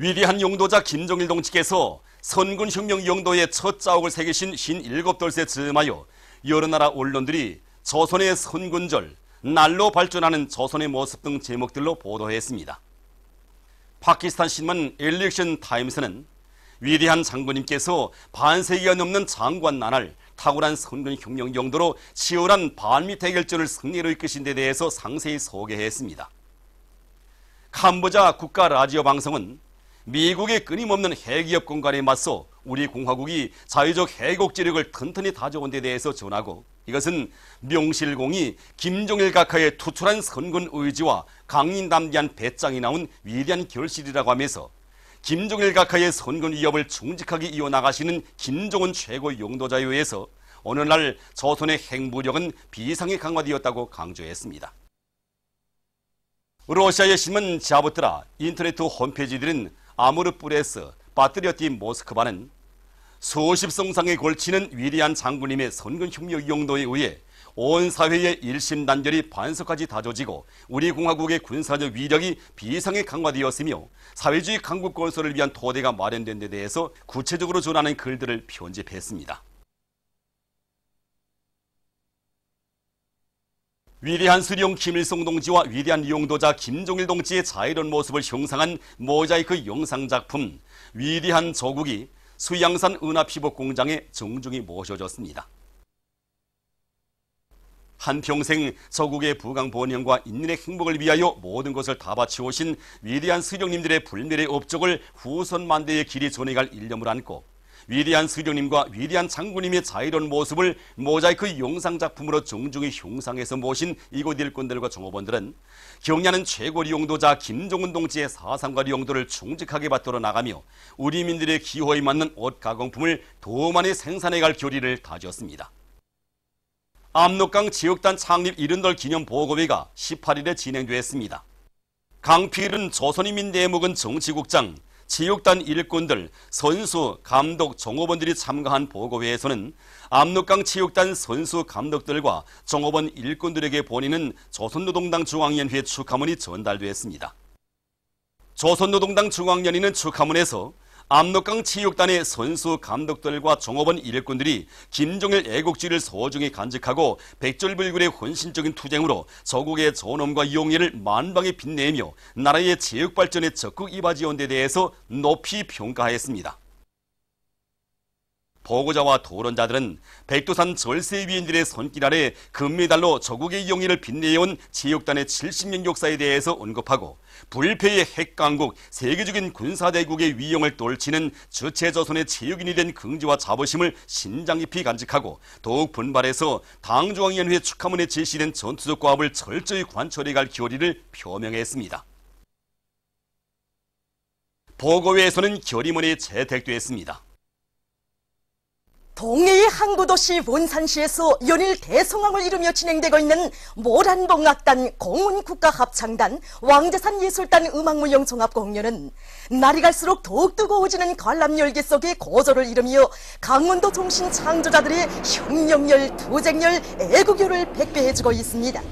위대한 용도자 김종일 동지께서 선군혁명 용도의 첫 자옥을 새기신 57돌에 즈음하여 여러 나라 언론들이 조선의 선군절, 날로 발전하는 조선의 모습 등 제목들로 보도했습니다. 파키스탄 신문 엘렉션 타임스는 위대한 장군님께서 반세기가 넘는 장관 나날 탁월한 선군혁명 용도로 치열한 반미 대결전을 승리로 이끄신 데 대해서 상세히 소개했습니다. 캄보자 국가 라디오 방송은 미국의 끊임없는 핵위협 공간에 맞서 우리 공화국이 자유적 해곡지력을 튼튼히 다져온 데 대해서 전하고, 이것은 명실공히 김종일 각하의 투철한 선군 의지와 강인담대한 배짱이 나온 위대한 결실이라고 하면서 김종일 각하의 선군 위협을 충직하게 이어나가시는 김종은 최고 용도자에 의해서 오늘날 조선의 핵무력은 비상에 강화되었다고 강조했습니다. 러시아의 신문 자부트라 인터넷 홈페이지들은 아무르프레스, 바트리어티 모스크바는 수십 성상에 걸치는 위대한 장군님의 선군혁명 용도에 의해 온 사회의 일심단결이 반석까지 다져지고 우리 공화국의 군사적 위력이 비상에 강화되었으며 사회주의 강국 건설을 위한 토대가 마련된 데 대해서 구체적으로 전하는 글들을 편집했습니다. 위대한 수령 김일성 동지와 위대한 용도자 김종일 동지의 자유로운 모습을 형상한 모자이크 영상작품 위대한 조국이 수양산 은하피복 공장에 정중히 모셔졌습니다. 한평생 조국의 부강번영과 인민의 행복을 위하여 모든 것을 다 바치오신 위대한 수령님들의 불멸의 업적을 후손 만대의 길이 전해갈 일념을 안고 위대한 수령님과 위대한 장군님의 자유로운 모습을 모자이크 영상작품으로 정중히 형상해서 모신 이곳 일꾼들과 종업원들은 경야는 최고 용도자 김종은 동지의 사상과 용도를 충직하게 받들어 나가며 우리 민들의 기호에 맞는 옷 가공품을 더 많이 생산해갈 결의를 다졌습니다. 압록강 체육단 창립 70돌 기념 보고회가 18일에 진행됐습니다. 강필은 조선인민 대목은 정치국장, 체육단 일꾼들, 선수, 감독, 종업원들이 참가한 보고회에서는 압록강 체육단 선수 감독들과 종업원 일꾼들에게 본인은 조선노동당 중앙연회 축하문이 전달됐습니다. 조선노동당 중앙연회는 축하문에서 압록강 체육단의 선수 감독들과 종업원 일꾼들이 김종일 애국주의를 소중히 간직하고 백절불굴의 헌신적인 투쟁으로 조국의 존엄과 용의를 만방에 빛내며 나라의 체육발전에 적극 이바지온 데 대해서 높이 평가했습니다. 보고자와 토론자들은 백두산 절세위인들의 손길 아래 금메달로 조국의 용의를 빛내온 체육단의 70년 역사에 대해서 언급하고 불패의 핵강국, 세계적인 군사대국의 위용을 떨치는 주체조선의 체육인이 된 긍지와 자부심을 신장 깊이 간직하고 더욱 분발해서 당중앙위원회 축하문에 제시된 전투적 과업을 철저히 관철해갈 결의를 표명했습니다. 보고회에서는 결의문이 채택됐습니다. 동해의 항구도시 원산시에서 연일 대성황을 이루며 진행되고 있는 모란봉악단 공훈국가합창단 왕재산예술단 음악무용종합공연은 날이 갈수록 더욱 뜨거워지는 관람열기 속에 고조를 이루며 강원도 종신 창조자들의 혁명열, 투쟁열, 애국열을 백배해주고 있습니다.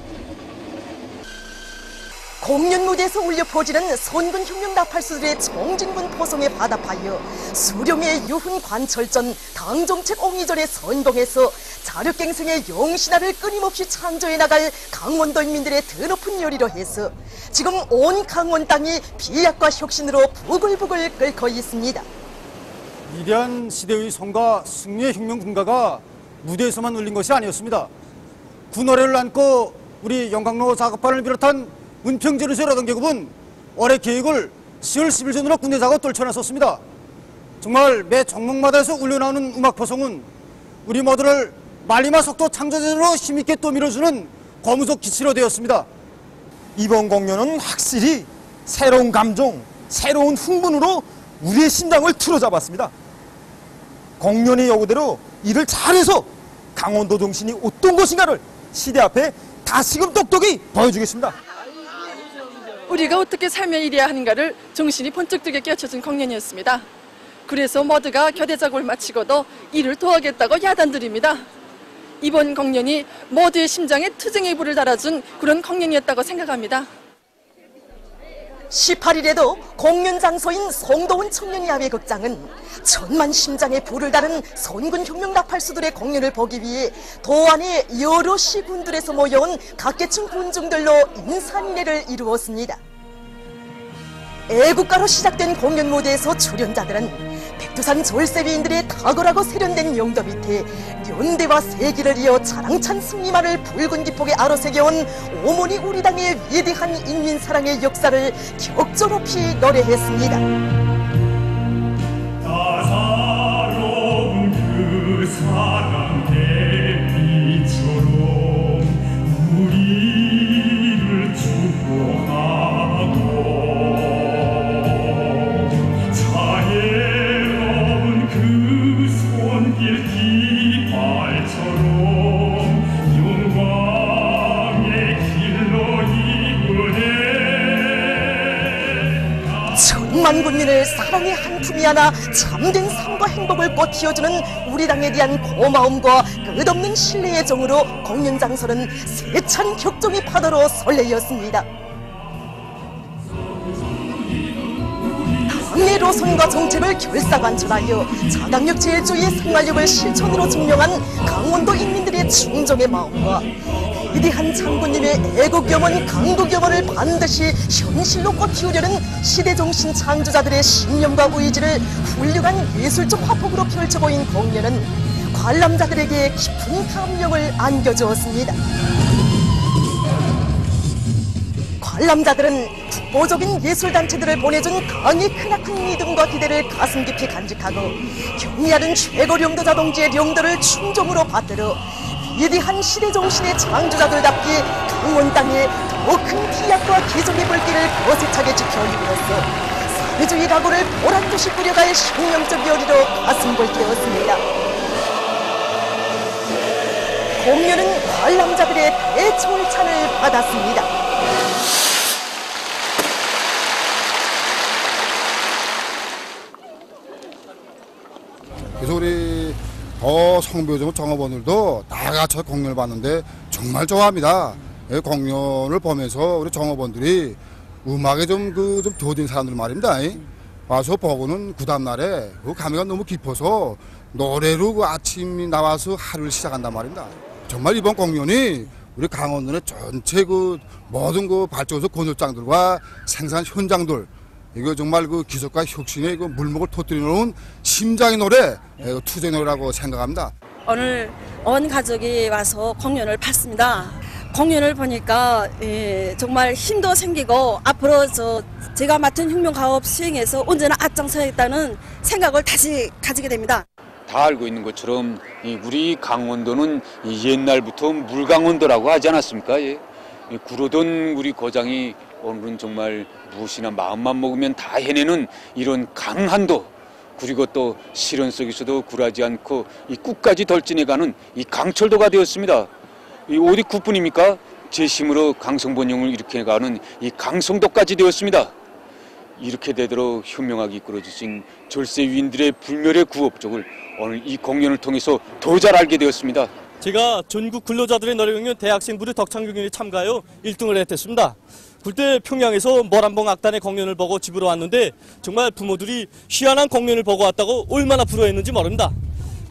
공연 무대에서 울려 퍼지는 선군혁명 나팔수들의 정진군 포성에 받아하여 수령의 유훈 관철전, 당정책 옹이전에 선봉해서 자력갱생의 영신화를 끊임없이 창조해 나갈 강원도 인민들의 드높은 열의로 해서 지금 온 강원 땅이 비약과 혁신으로 부글부글 끓고 있습니다. 위대한 시대의 성과 승리의 혁명 군가가 무대에서만 울린 것이 아니었습니다. 군어뢰를 안고 우리 영광로 작업반을 비롯한 은평제로서 여러단계급은 올해 계획을 10월 10일 전으로 군대 작업 떨쳐놨었습니다. 정말 매 종목마다에서 울려나오는 음악포성은 우리 모두를 말리마 속도 창조제로 힘있게 또 밀어주는 고무적 기치로 되었습니다. 이번 공연은 확실히 새로운 감정, 새로운 흥분으로 우리의 심장을 틀어잡았습니다. 공연의 요구대로 일을 잘해서 강원도 정신이 어떤 것인가를 시대 앞에 다시금 똑똑히 보여주겠습니다. 우리가 어떻게 삶에 일해야 하는가를 정신이 번쩍 들게 깨우쳐준 공연이었습니다. 그래서 모두가 교대 작업을 마치고도 일을 도와겠다고 야단드립니다. 이번 공연이 모두의 심장에 투쟁의 불을 달아준 그런 공연이었다고 생각합니다. 18일에도 공연 장소인 송도원 청년야외극장은 천만 심장에 불을 다른 선군혁명 나팔수들의 공연을 보기 위해 도안의 여러 시군들에서 모여온 각계층 군중들로 인산인해를 이루었습니다. 애국가로 시작된 공연 무대에서 출연자들은 백두산 졸세비인들의 탁월하고 세련된 용도 밑에 연대와 세기를 이어 자랑찬 승리만을 붉은 기폭에 아로새겨온 오모니 우리 당의 위대한 인민사랑의 역사를 격조 높이 노래했습니다. 따사로운 그 사랑 대빛처럼 우리를 축복하고 자애로운 그 손길 깃발처럼 영광의 길로 이끄네. 천만 국민을 사랑의 한 품이 안아 참된 삶과 행복을 꽃피워주는 우리 당에 대한 고마움과 끝없는 신뢰의 정으로 공연 장소는 세찬 격정의 파도로 설레었습니다. 당의 노선과 정책을 결사관철하여 자강력 제일주의의 생활력을 실천으로 증명한 강원도 인민들의 충정의 마음과 위대한 장군님의 애국겸언 강국겸언을 반드시 현실로 꽃피우려는 시대정신 창조자들의 신념과 의지를 훌륭한 예술적 화폭으로 펼쳐보인 공연은 관람자들에게 깊은 감명을 안겨주었습니다. 관람자들은 국보적인 예술단체들을 보내준 강의 크나큰 믿음과 기대를 가슴 깊이 간직하고 경의하는 최고령도자 동지의 영도를 충정으로 받들어 위대한 시대정신의 창조자들답게 강원 땅에 더 큰 기약과 기적의 불길을 거세차게 지켜올림으로써 사회주의 각오를 보란듯이 꾸려갈 혁명적 열의로 가슴을 태웠습니다. 공연은 관람자들의 대철찬을 받았습니다. 그래서 우리 더 성교정 정업원들도 다 같이 공연을 봤는데 정말 좋아합니다. 공연을 보면서 우리 정업원들이 음악에 좀 도진 사람들 말입니다. 와서 보고는 그 다음날에 그 감회가 너무 깊어서 노래로 그 아침이 나와서 하루를 시작한단 말입니다. 정말 이번 공연이 우리 강원도의 전체 그 모든 그 발전소 건설장들과 생산 현장들 이거 정말 그 기술과 혁신의 그 물목을 터뜨리는 심장의 노래, 투쟁 노래라고 생각합니다. 오늘 온 가족이 와서 공연을 봤습니다. 공연을 보니까 정말 힘도 생기고 앞으로 제가 맡은 혁명가업 수행에서 언제나 앞장서야겠다는 생각을 다시 가지게 됩니다. 다 알고 있는 것처럼 우리 강원도는 옛날부터 물강원도라고 하지 않았습니까? 구르던 우리 고장이 오늘은 정말 무엇이나 마음만 먹으면 다 해내는 이런 강한도, 그리고 또 시련 속에서도 굴하지 않고 이 끝까지 돌진해가는 이 강철도가 되었습니다. 이 어디 국뿐입니까? 제 힘으로 강성번영을 일으켜가는 이 강성도까지 되었습니다. 이렇게 되도록 현명하게 이끌어주신 졸세위인들의 불멸의 구업적을 오늘 이 공연을 통해서 더 잘 알게 되었습니다. 제가 전국 근로자들의 노래공연 대학생 무료 덕창경연에 참가하여 1등을 했습니다. 그때 평양에서 모란봉 악단의 공연을 보고 집으로 왔는데 정말 부모들이 희한한 공연을 보고 왔다고 얼마나 부러워했는지 모릅니다.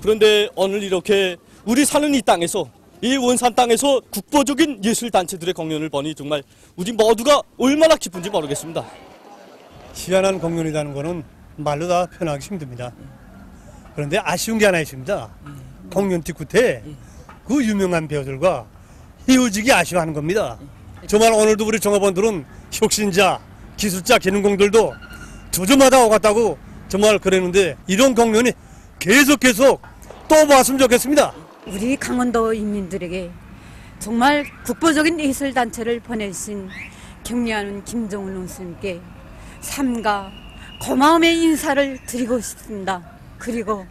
그런데 오늘 이렇게 우리 사는 이 땅에서, 이 원산 땅에서 국보적인 예술단체들의 공연을 보니 정말 우리 모두가 얼마나 기쁜지 모르겠습니다. 희한한 공연이라는 거는 말로 다 표현하기 힘듭니다. 그런데 아쉬운 게 하나 있습니다. 공연 뒤끝에 그 유명한 배우들과 헤어지기 아쉬워하는 겁니다. 정말 오늘도 우리 종업원들은 혁신자, 기술자, 기능공들도 조조마다 오갔다고 정말 그랬는데 이런 공연이 계속 또 봤으면 좋겠습니다. 우리 강원도 인민들에게 정말 국보적인 예술단체를 보내신 경리하는 김정은 원수님께 삼가 고마움의 인사를 드리고 싶습니다. 그리고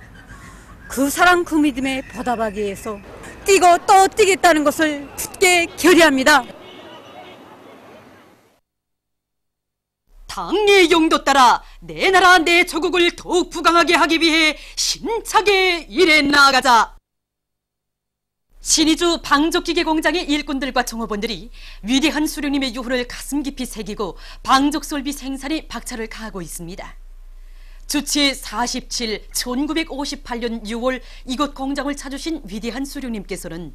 그 사랑 그 믿음에 보답하기 위해서 뛰고 또 뛰겠다는 것을 굳게 결의합니다. 당의 용도 따라 내 나라 내 조국을 더욱 부강하게 하기 위해 힘차게 일해 나가자. 신의주 방족기계 공장의 일꾼들과 종업원들이 위대한 수령님의 유훈을 가슴 깊이 새기고 방족설비 생산에 박차를 가하고 있습니다. 주치 47, 1958년 6월 이곳 공장을 찾으신 위대한 수령님께서는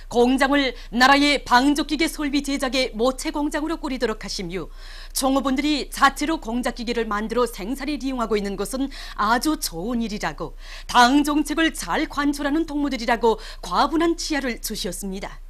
공장을 나라의 방족기계 설비 제작의 모체 공장으로 꾸리도록 하시며 종업원들이 자체로 공작기계를 만들어 생산에 이용하고 있는 것은 아주 좋은 일이라고 당 정책을 잘 관철하는 동무들이라고 과분한 치하를 주셨습니다.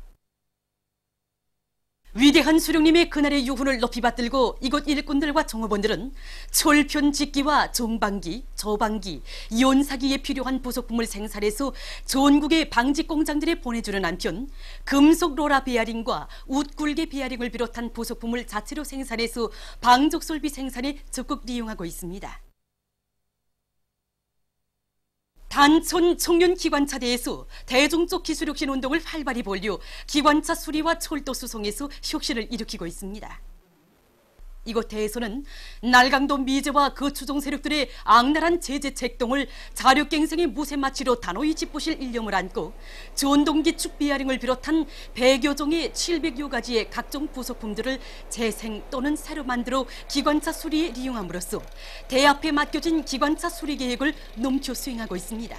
위대한 수령님의 그날의 유훈을 높이 받들고 이곳 일꾼들과 종업원들은 철편 직기와 종방기, 저방기, 연사기에 필요한 부속품을 생산해서 전국의 방직 공장들에 보내주는 한편 금속 로라 베어링과 웃굴개 베어링을 비롯한 부속품을 자체로 생산해서 방족 설비 생산에 적극 이용하고 있습니다. 단촌 청년 기관차대에서 대중적 기술혁신 운동을 활발히 벌여 기관차 수리와 철도 수송에서 혁신을 일으키고 있습니다. 이곳 대에서는 날강도 미제와 그 추종 세력들의 악랄한 제재 책동을 자력갱생의 무쇠마취로 단호히 짚부실 일념을 안고 전동기축 비아링을 비롯한 100여 종의 700여 가지의 각종 부속품들을 재생 또는 새로 만들어 기관차 수리에 이용함으로써 대앞에 맡겨진 기관차 수리 계획을 넘쳐 수행하고 있습니다.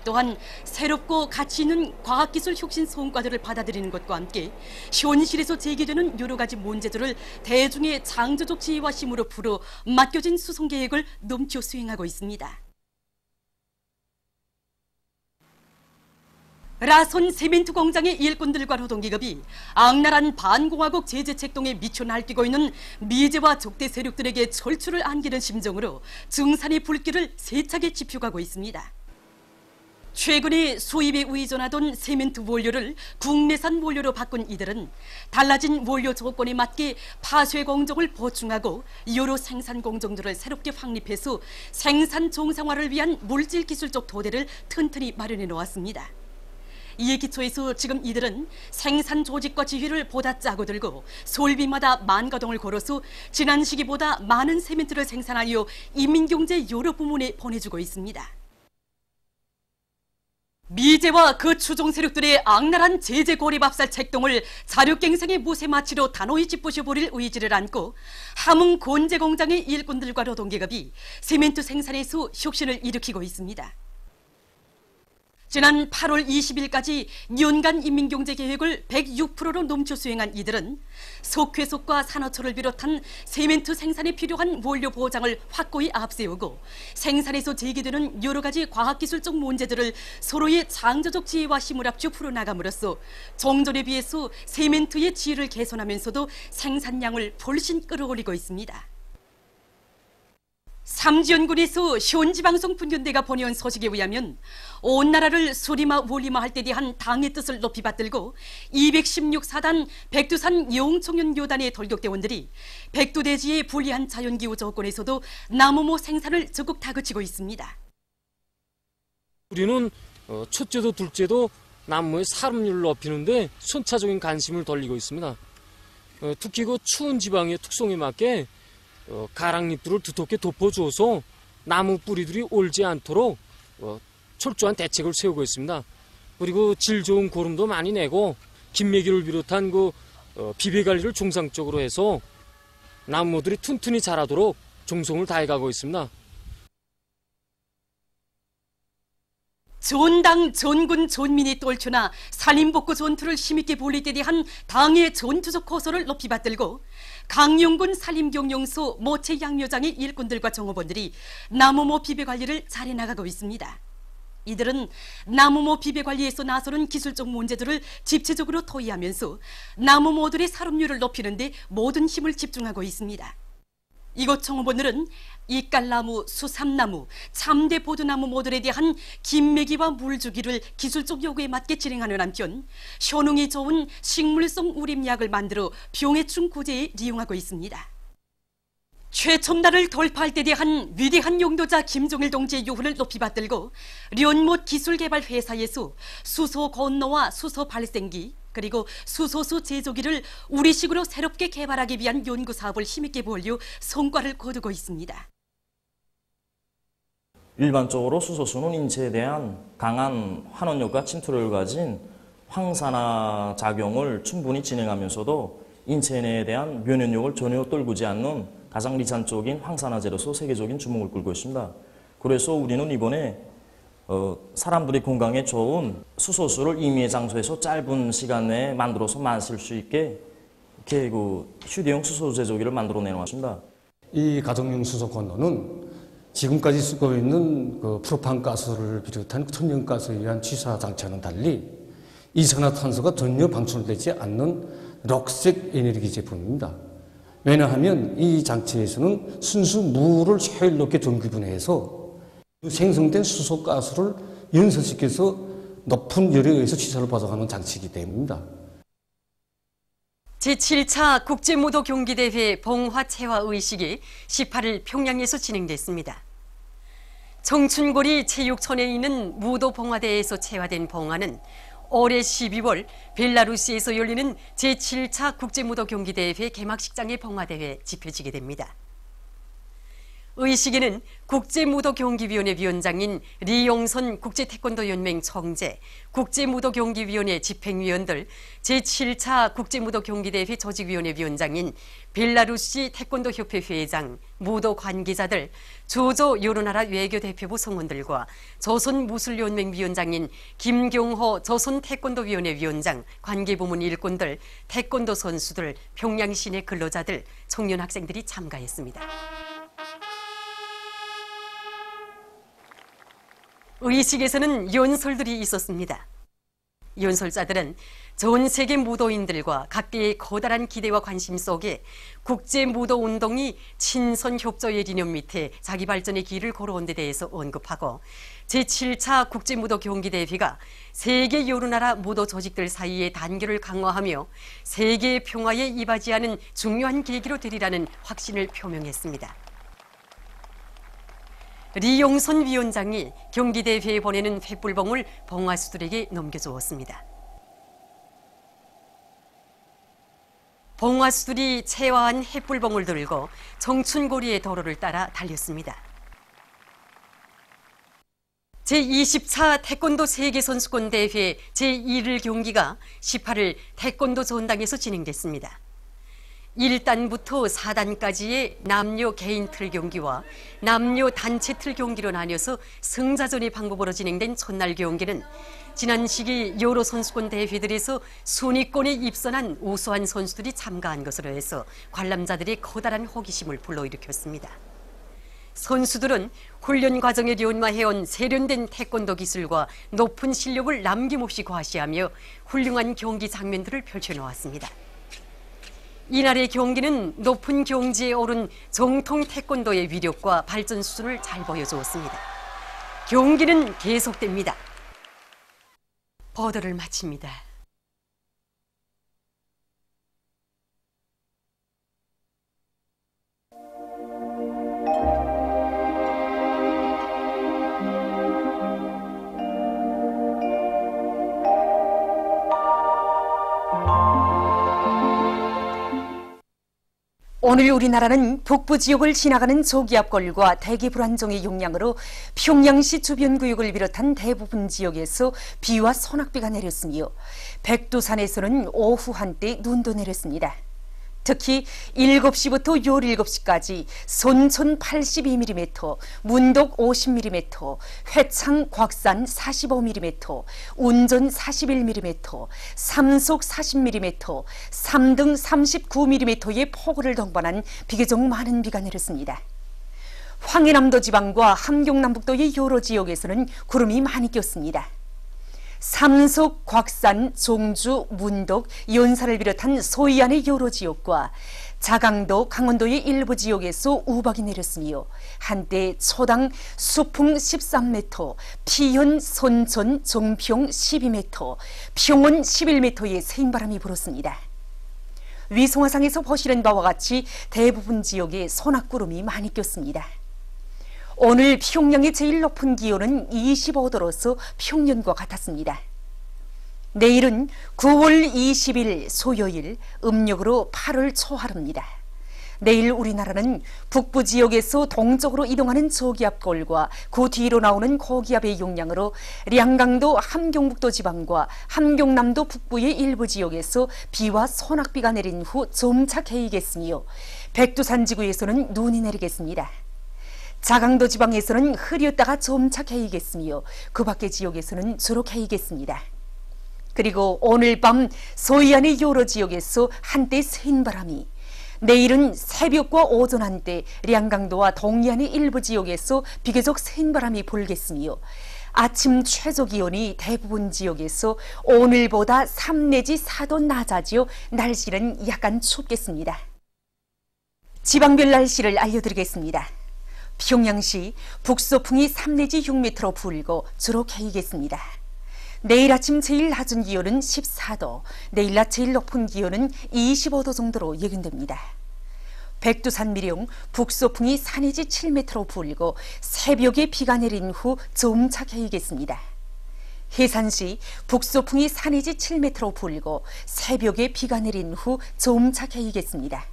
또한 새롭고 가치 있는 과학기술 혁신 성과들을 받아들이는 것과 함께 현실에서 제기되는 여러 가지 문제들을 대중의 창조적 지혜와 힘으로 풀어 맡겨진 수송 계획을 넘쳐 수행하고 있습니다. 라손 세멘트 공장의 일꾼들과 노동기업이 악랄한 반공화국 제재 책동에 미쳐 날뛰고 있는 미제와 적대 세력들에게 철출을 안기는 심정으로 증산의 불길을 세차게 지펴가고 있습니다. 최근에 수입에 의존하던 세멘트 원료를 국내산 원료로 바꾼 이들은 달라진 원료 조건에 맞게 파쇄 공정을 보충하고 여러 생산 공정들을 새롭게 확립해서 생산 정상화를 위한 물질 기술적 토대를 튼튼히 마련해 놓았습니다. 이에 기초해서 지금 이들은 생산 조직과 지휘를 보다 짜고 들고 설비마다 만가동을 걸어서 지난 시기보다 많은 세멘트를 생산하여 인민경제 여러 부문에 보내주고 있습니다. 미제와 그 추종 세력들의 악랄한 제재 고립압살 책동을 자력갱생의 무쇠마취로 단호히 짚부셔버릴 의지를 안고 함흥 곤제 공장의 일꾼들과 노동계급이 세멘트 생산에서 혁신을 일으키고 있습니다. 지난 8월 20일까지 연간 인민경제계획을 106%로 넘쳐 수행한 이들은 석회석과 산호철을 비롯한 세멘트 생산에 필요한 원료 보장을 확고히 앞세우고 생산에서 제기되는 여러 가지 과학기술적 문제들을 서로의 창조적 지혜와 힘을 합쳐 풀어나감으로써 정전에 비해서 세멘트의 질을 개선하면서도 생산량을 훨씬 끌어올리고 있습니다. 삼지연군에서 현지방송 분견대가 보내온 소식에 의하면 온 나라를 수리마 원리마 할 때 대한 당의 뜻을 높이 받들고 216사단 백두산 영청년교단의 돌격대원들이 백두대지의 불리한 자연기후 조건에서도 나무모 생산을 적극 다그치고 있습니다. 우리는 첫째도 둘째도 나무의 사lum률을 높이는데 순차적인 관심을 돌리고 있습니다. 특히 그 추운 지방의 특성에 맞게 가랑잎들을 두텁게 덮어주어서 나무 뿌리들이 올지 않도록 철저한 대책을 세우고 있습니다. 그리고 질 좋은 고름도 많이 내고 김매기를 비롯한 그 비배 관리를 정상적으로 해서 나무들이 튼튼히 자라도록 정성을 다해가고 있습니다. 전당, 전군, 전민이 떨쳐나 산림복구 전투를 힘있게 벌릴 때 대한 당의 전투적 호소를 높이 받들고 강용군 산림경영소 모체 양묘장의 일꾼들과 종업원들이 나무모 비배관리를 잘해나가고 있습니다. 이들은 나무모 비배관리에서 나서는 기술적 문제들을 집체적으로 토의하면서 나무모들의 사lum률을 높이는 데 모든 힘을 집중하고 있습니다. 이곳 종업원들은 이깔나무, 수삼나무, 참대 보드나무 모델에 대한 김매기와 물주기를 기술적 요구에 맞게 진행하는 한편 효능이 좋은 식물성 우림약을 만들어 병해충 구제에 이용하고 있습니다. 최첨단을 돌파할 때 대한 위대한 용도자 김종일 동지의 요구를 높이 받들고 련못 기술개발회사에서 수소 건너와 수소 발생기 그리고 수소수 제조기를 우리식으로 새롭게 개발하기 위한 연구사업을 힘있게 벌려 성과를 거두고 있습니다. 일반적으로 수소수는 인체에 대한 강한 환원력과 침투력을 가진 황산화 작용을 충분히 진행하면서도 인체 내에 대한 면역력을 전혀 떨구지 않는 가장 리산적인 황산화제로서 세계적인 주목을 끌고 있습니다. 그래서 우리는 이번에 사람들이 건강에 좋은 수소수를 임의의 장소에서 짧은 시간 내에 만들어서 마실 수 있게 이렇게 휴대용 수소 제조기를 만들어 내놓았습니다. 이 가정용 수소 건로는 지금까지 쓰고 있는 프로판가스를 비롯한 천연가스에 의한 취사 장치와는 달리 이산화탄소가 전혀 방출되지 않는 럭색 에너지 제품입니다. 왜냐하면 이 장치에서는 순수 물을 효율롭게 전기분해해서 생성된 수소가스를 연소시켜서 높은 열에 의해서 취사를 받아가는 장치이기 때문입니다. 제7차 국제무도 경기대회 봉화체화의식이 18일 평양에서 진행됐습니다. 청춘고리 체육촌에 있는 무도 봉화대에서 체화된 봉화는 올해 12월 벨라루스에서 열리는 제7차 국제무도 경기대회 개막식장의 봉화대회에 집혀지게 됩니다. 의식에는 국제무도경기위원회 위원장인 리용선 국제태권도연맹 총재, 국제무도경기위원회 집행위원들, 제7차 국제무도경기대회 조직위원회 위원장인 벨라루시 태권도협회 회장, 무도 관계자들, 조조 여러나라 외교대표부 성원들과 조선무술연맹 위원장인 김경호 조선태권도위원회 위원장, 관계부문 일꾼들, 태권도 선수들, 평양시내 근로자들, 청년 학생들이 참가했습니다. 의식에서는 연설들이 있었습니다. 연설자들은 전 세계 무도인들과 각계의 커다란 기대와 관심 속에 국제무도운동이 친선협조의理念 밑에 자기 발전의 길을 걸어온 데 대해서 언급하고 제7차 국제무도 경기대회가 세계 여러 나라 무도 조직들 사이의 단결을 강화하며 세계의 평화에 이바지하는 중요한 계기로 되리라는 확신을 표명했습니다. 리용선 위원장이 경기대회에 보내는 횃불봉을 봉화수들에게 넘겨주었습니다. 봉화수들이 체화한 횃불봉을 들고 청춘고리의 도로를 따라 달렸습니다. 제24 태권도 세계선수권대회 제1일 경기가 18일 태권도 전당에서 진행됐습니다. 1단부터 4단까지의 남녀 개인 틀 경기와 남녀 단체 틀 경기로 나뉘어서 승자전의 방법으로 진행된 첫날 경기는 지난 시기 여러 선수권 대회들에서 순위권에 입선한 우수한 선수들이 참가한 것으로 해서 관람자들의 커다란 호기심을 불러일으켰습니다. 선수들은 훈련 과정에 연마해온 세련된 태권도 기술과 높은 실력을 남김없이 과시하며 훌륭한 경기 장면들을 펼쳐놓았습니다. 이날의 경기는 높은 경지에 오른 정통 태권도의 위력과 발전 수준을 잘 보여주었습니다. 경기는 계속됩니다. 보도를 마칩니다. 오늘 우리나라는 북부 지역을 지나가는 저기압골과 대기 불안정의 영향으로 평양시 주변 구역을 비롯한 대부분 지역에서 비와 소낙비가 내렸으며 백두산에서는 오후 한때 눈도 내렸습니다. 특히 7시부터 17시까지 손천 82mm, 문독 50mm, 회창 곽산 45mm, 운전 41mm, 삼속 40mm, 삼등 39mm의 폭우를 동반한 비교적 많은 비가 내렸습니다. 황해남도 지방과 함경남북도의 여러 지역에서는 구름이 많이 꼈습니다. 삼속, 곽산, 종주, 문독, 연사를 비롯한 소이안의 여러 지역과 자강도, 강원도의 일부 지역에서 우박이 내렸으며 한때 초당 수풍 13m, 피현, 선천, 정평 12m, 평원 11m의 세인바람이 불었습니다. 위성화상에서 보시는 바와 같이 대부분 지역에 소낙구름이 많이 꼈습니다. 오늘 평양의 제일 높은 기온은 25도로서 평년과 같았습니다. 내일은 9월 20일 수요일, 음력으로 8월 초하루입니다. 내일 우리나라는 북부 지역에서 동쪽으로 이동하는 저기압골과 그 뒤로 나오는 고기압의 영향으로 량강도 함경북도 지방과 함경남도 북부의 일부 지역에서 비와 소낙비가 내린 후 점차 개이겠으며 백두산 지구에서는 눈이 내리겠습니다. 자강도 지방에서는 흐렸다가 점차 개이겠으며 그 밖의 지역에서는 주로 개이겠습니다. 그리고 오늘 밤 서해안의 여러 지역에서 한때 센 바람이, 내일은 새벽과 오전 한때 량강도와 동해안의 일부 지역에서 비교적 센 바람이 불겠으며 아침 최저 기온이 대부분 지역에서 오늘보다 3 내지 4도 낮아지어 날씨는 약간 춥겠습니다. 지방별 날씨를 알려드리겠습니다. 평양시 북서풍이 3 내지 6m로 불고 주로 개이겠습니다. 내일 아침 제일 낮은 기온은 14도, 내일 낮 제일 높은 기온은 25도 정도로 예견됩니다. 백두산 미령 북서풍이 4 내지 7m로 불고 새벽에 비가 내린 후 점차 개이겠습니다. 해산시 북서풍이 4 내지 7m로 불고 새벽에 비가 내린 후 점차 개이겠습니다.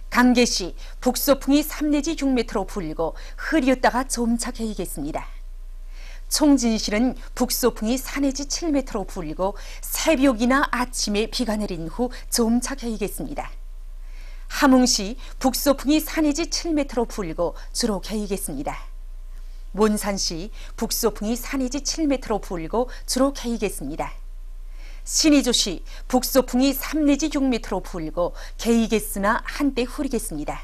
강계시 북서풍이 3 내지 6m로 불고 흐렸다가 점차 개이겠습니다. 총진시는 북서풍이 4 내지 7m로 불고 새벽이나 아침에 비가 내린 후 점차 개이겠습니다. 함흥시 북서풍이 4 내지 7m로 불고 주로 개이겠습니다. 몬산시 북서풍이 4 내지 7m로 불고 주로 개이겠습니다. 신의주시 북서풍이 3 내지 6m로 불고 개이겠으나 한때 흐리겠습니다.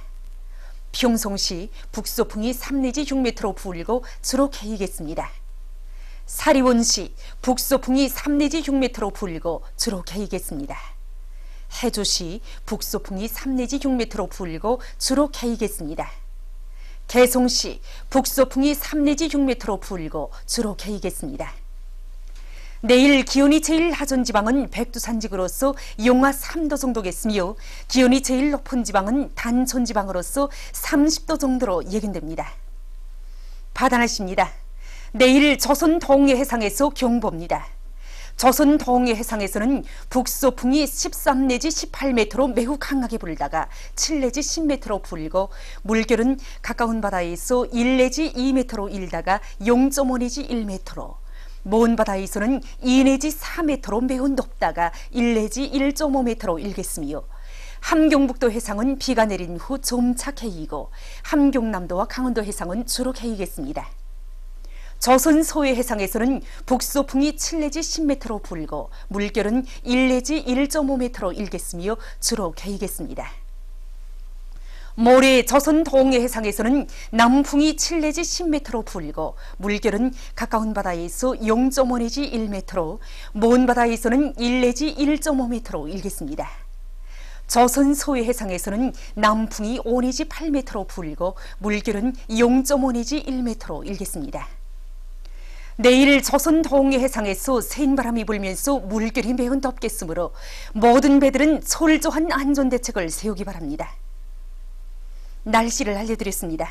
평송시 북서풍이 3 내지 6m로 불고 주로 개이겠습니다. 사리원시 북서풍이 3 내지 6m로 불고 주로 개이겠습니다. 해주시 북서풍이 3 내지 6m로 불고 주로 개이겠습니다. 개송시 북서풍이 3 내지 6m로 불고 주로 개이겠습니다. 내일 기온이 제일 낮은 지방은 백두산 지구로서 영하 3도 정도겠으며 기온이 제일 높은 지방은 단촌 지방으로서 30도 정도로 예견됩니다. 바다 날씨입니다. 내일 조선 동해 해상에서 경보입니다. 조선 동해 해상에서는 북서풍이 13 내지 18m로 매우 강하게 불다가 7 내지 10m로 불고 물결은 가까운 바다에서 1 내지 2m로 일다가 0.5 내지 1m로, 먼 바다에서는 2 내지 4m로 매우 높다가 1 내지 1.5m로 일겠으며 함경북도 해상은 비가 내린 후 점차 개이고 함경남도와 강원도 해상은 주로 개이겠습니다. 조선 서해 해상에서는 북서풍이 7 내지 10m로 불고 물결은 1 내지 1.5m로 일겠으며 주로 개이겠습니다. 모레 조선 동해 해상에서는 남풍이 7 내지 10m로 불고 물결은 가까운 바다에서 0.5 내지 1m로, 먼 바다에서는 1 내지 1.5m로 일겠습니다. 조선 서해 해상에서는 남풍이 5 내지 8m로 불고 물결은 0.5 내지 1m로 일겠습니다. 내일 조선 동해 해상에서 센 바람이 불면서 물결이 매우 덥겠으므로 모든 배들은 철저한 안전대책을 세우기 바랍니다. 날씨를 알려드렸습니다.